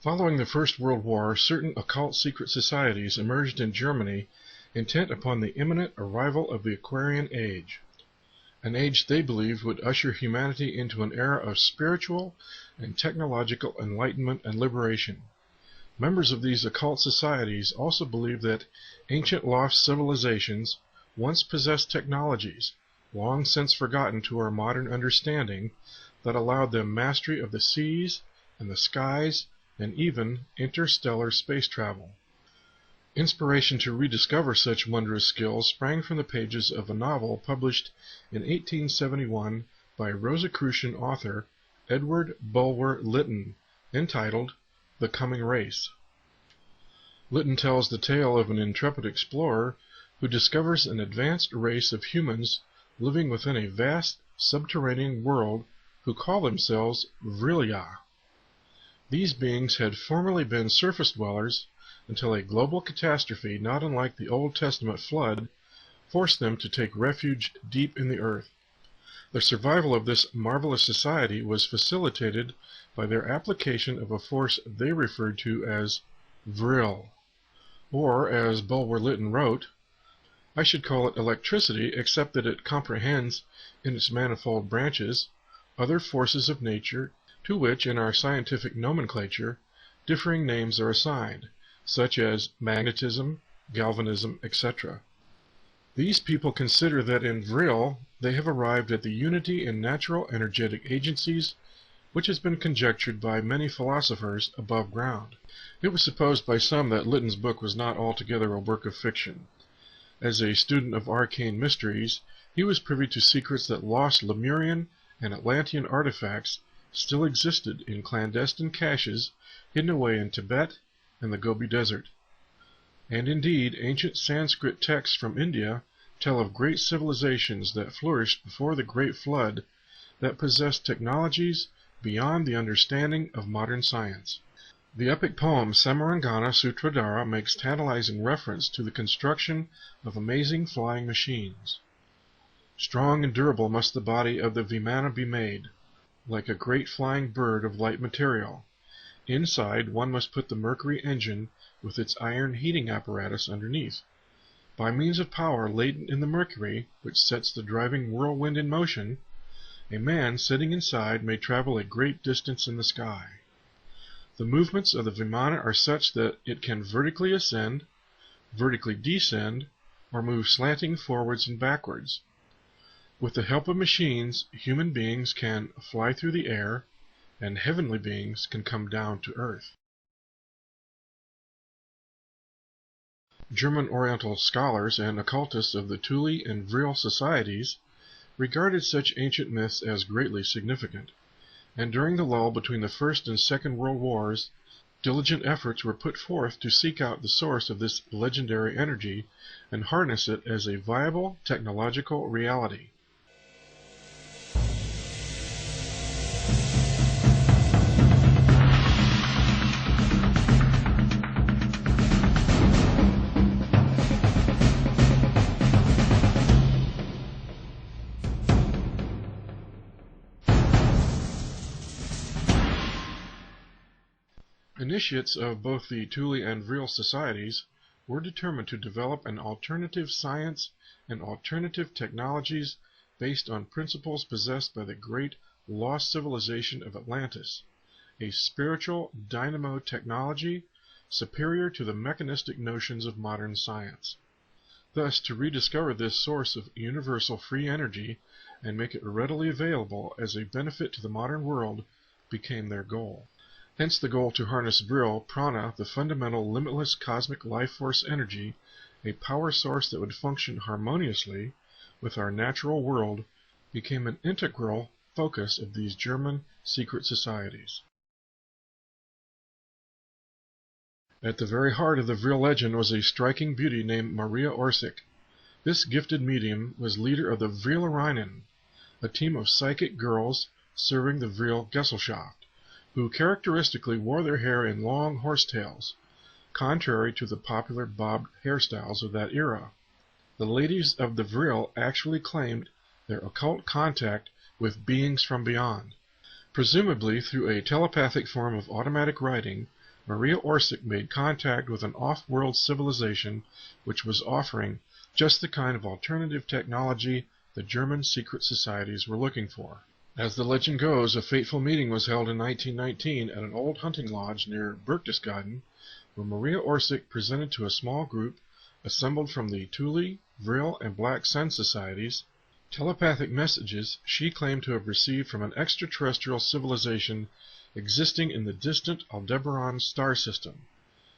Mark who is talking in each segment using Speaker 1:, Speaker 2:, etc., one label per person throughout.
Speaker 1: Following the First World War, certain occult secret societies emerged in Germany intent upon the imminent arrival of the Aquarian Age, an age they believed would usher humanity into an era of spiritual and technological enlightenment and liberation. Members of these occult societies also believed that ancient lost civilizations once possessed technologies, long since forgotten to our modern understanding, that allowed them mastery of the seas and the skies and even interstellar space travel. Inspiration to rediscover such wondrous skills sprang from the pages of a novel published in 1871 by Rosicrucian author Edward Bulwer Lytton, entitled The Coming Race. Lytton tells the tale of an intrepid explorer who discovers an advanced race of humans living within a vast subterranean world who call themselves VRIL. These beings had formerly been surface dwellers until a global catastrophe not unlike the Old Testament flood forced them to take refuge deep in the earth. The survival of this marvelous society was facilitated by their application of a force they referred to as VRIL, or, as Bulwer Lytton wrote, I should call it electricity, except that it comprehends in its manifold branches other forces of nature to which, in our scientific nomenclature, differing names are assigned, such as magnetism, galvanism, etc. These people consider that in VRIL they have arrived at the unity in natural energetic agencies which has been conjectured by many philosophers above ground. It was supposed by some that Lytton's book was not altogether a work of fiction. As a student of arcane mysteries, he was privy to secrets that lost Lemurian and Atlantean artifacts still existed in clandestine caches hidden away in Tibet and the Gobi Desert. And indeed, ancient Sanskrit texts from India tell of great civilizations that flourished before the Great Flood that possessed technologies beyond the understanding of modern science. The epic poem Samarangana Sutradhara makes tantalizing reference to the construction of amazing flying machines. Strong and durable must the body of the Vimana be made, like a great flying bird of light material. Inside, one must put the mercury engine with its iron heating apparatus underneath. By means of power latent in the mercury, which sets the driving whirlwind in motion, a man sitting inside may travel a great distance in the sky. The movements of the Vimana are such that it can vertically ascend, vertically descend, or move slanting forwards and backwards. With the help of machines, human beings can fly through the air, and heavenly beings can come down to earth. German Oriental scholars and occultists of the Thule and VRIL societies regarded such ancient myths as greatly significant, and during the lull between the First and Second World Wars, diligent efforts were put forth to seek out the source of this legendary energy and harness it as a viable technological reality. Initiates of both the Thule and VRIL societies were determined to develop an alternative science and alternative technologies based on principles possessed by the great lost civilization of Atlantis, a spiritual dynamo technology superior to the mechanistic notions of modern science. Thus, to rediscover this source of universal free energy and make it readily available as a benefit to the modern world became their goal. Hence the goal to harness VRIL, prana, the fundamental limitless cosmic life force energy, a power source that would function harmoniously with our natural world, became an integral focus of these German secret societies. At the very heart of the VRIL legend was a striking beauty named Maria Orsic. This gifted medium was leader of the VRILerinnen, a team of psychic girls serving the VRIL Gesellschaft, who characteristically wore their hair in long horsetails, contrary to the popular bobbed hairstyles of that era. The ladies of the VRIL actually claimed their occult contact with beings from beyond. Presumably through a telepathic form of automatic writing, Maria Orsic made contact with an off-world civilization which was offering just the kind of alternative technology the German secret societies were looking for. As the legend goes, a fateful meeting was held in 1919 at an old hunting lodge near Berchtesgaden, where Maria Orsic presented to a small group assembled from the Thule, VRIL, and Black Sun societies telepathic messages she claimed to have received from an extraterrestrial civilization existing in the distant Aldebaran star system,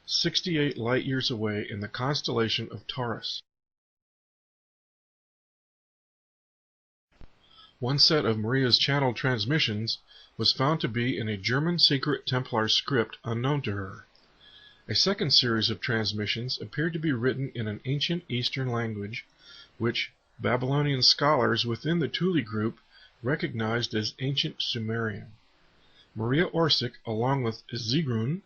Speaker 1: 68 light-years away in the constellation of Taurus. One set of Maria's channeled transmissions was found to be in a German secret Templar script unknown to her. A second series of transmissions appeared to be written in an ancient Eastern language, which Babylonian scholars within the Thule group recognized as ancient Sumerian. Maria Orsic, along with Sigrun,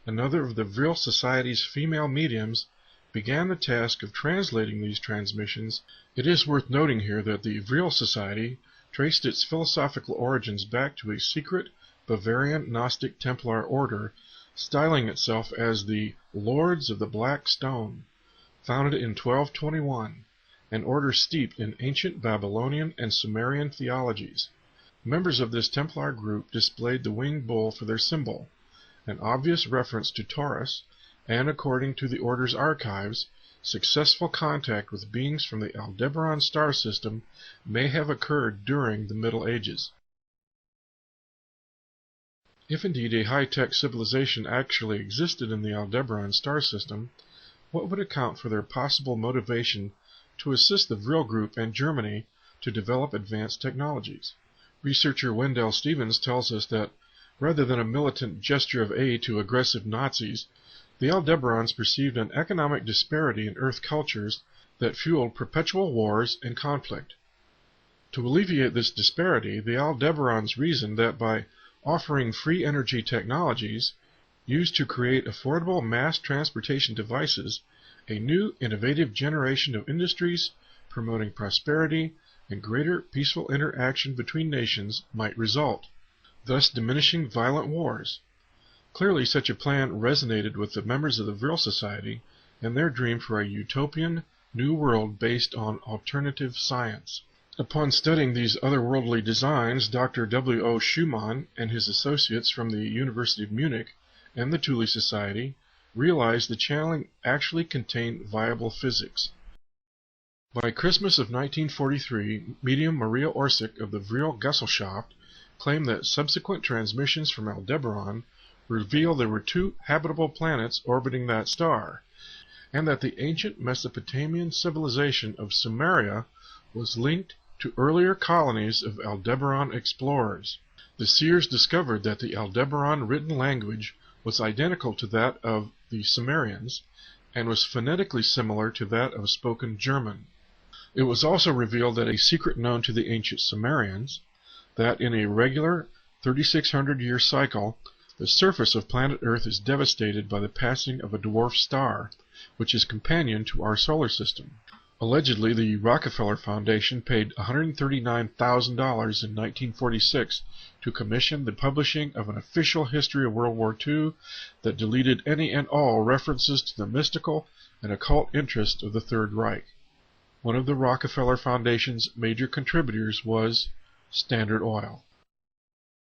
Speaker 1: another of the VRIL Society's female mediums, began the task of translating these transmissions. It is worth noting here that the VRIL Society traced its philosophical origins back to a secret Bavarian Gnostic Templar order, styling itself as the Lords of the Black Stone, founded in 1221, an order steeped in ancient Babylonian and Sumerian theologies. Members of this Templar group displayed the winged bull for their symbol, an obvious reference to Taurus, and according to the order's archives, successful contact with beings from the Aldebaran star system may have occurred during the Middle Ages. If indeed a high-tech civilization actually existed in the Aldebaran star system, what would account for their possible motivation to assist the VRIL group and Germany to develop advanced technologies? Researcher Wendell Stevens tells us that, rather than a militant gesture of aid to aggressive Nazis, the Aldebarans perceived an economic disparity in Earth cultures that fueled perpetual wars and conflict. To alleviate this disparity, the Aldebarans reasoned that by offering free energy technologies used to create affordable mass transportation devices, a new innovative generation of industries promoting prosperity and greater peaceful interaction between nations might result, thus diminishing violent wars. Clearly, such a plan resonated with the members of the VRIL Society and their dream for a utopian new world based on alternative science. Upon studying these otherworldly designs, Dr. W. O. Schumann and his associates from the University of Munich and the Thule Society realized the channeling actually contained viable physics. By Christmas of 1943, medium Maria Orsic of the VRIL Gesellschaft claimed that subsequent transmissions from Aldebaran revealed there were 2 habitable planets orbiting that star, and that the ancient Mesopotamian civilization of Sumeria was linked to earlier colonies of Aldebaran explorers. The seers discovered that the Aldebaran written language was identical to that of the Sumerians, and was phonetically similar to that of spoken German. It was also revealed that a secret known to the ancient Sumerians, that in a regular 3,600-year cycle, the surface of planet Earth is devastated by the passing of a dwarf star, which is companion to our solar system. Allegedly, the Rockefeller Foundation paid $139,000 in 1946 to commission the publishing of an official history of World War II that deleted any and all references to the mystical and occult interests of the Third Reich. One of the Rockefeller Foundation's major contributors was Standard Oil.